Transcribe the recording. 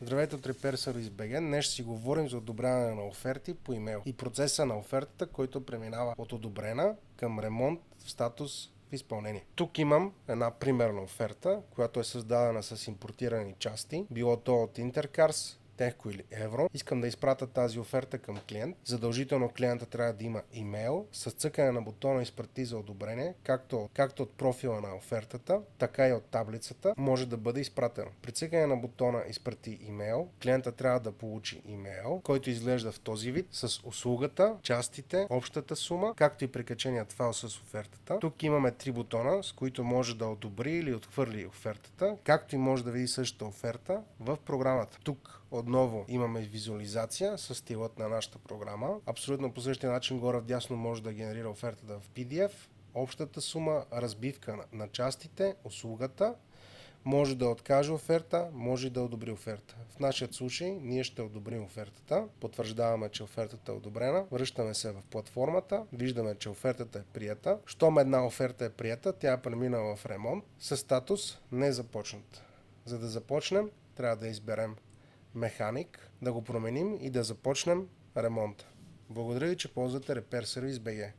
Здравейте от Repair Service BG. Днес ще си говорим за одобряване на оферти по имейл и процеса на офертата, който преминава от одобрена към ремонт в статус в изпълнение. Тук имам една примерна оферта, която е създадена с импортирани части, било то от Intercars, Техко или Евро. Искам да изпратя тази оферта към клиент. Задължително клиента трябва да има имейл. С цъкане на бутона изпрати за одобрение, както от профила на офертата, така и от таблицата, може да бъде изпратено. При цъкане на бутона изпрати имейл, клиента трябва да получи имейл, който изглежда в този вид, с услугата, частите, общата сума, както и прикаченият файл с офертата. Тук имаме 3 бутона, с които може да одобри или отхвърли офертата, както и може да види същата оферта в програмата. Тук отново имаме визуализация с стилът на нашата програма. Абсолютно по същия начин горе вдясно може да генерира офертата в PDF, общата сума, разбивка на частите, услугата. Може да откаже оферта, може да одобри оферта. В нашия случай ние ще одобрим офертата, потвърждаваме, че офертата е одобрена, връщаме се в платформата, виждаме, че офертата е приета. Щом една оферта е приета, тя е преминала в ремонт със статус не започнат. За да започнем, трябва да изберем механик, да го променим и да започнем ремонта. Благодаря ви, че ползвате Repair Service BG.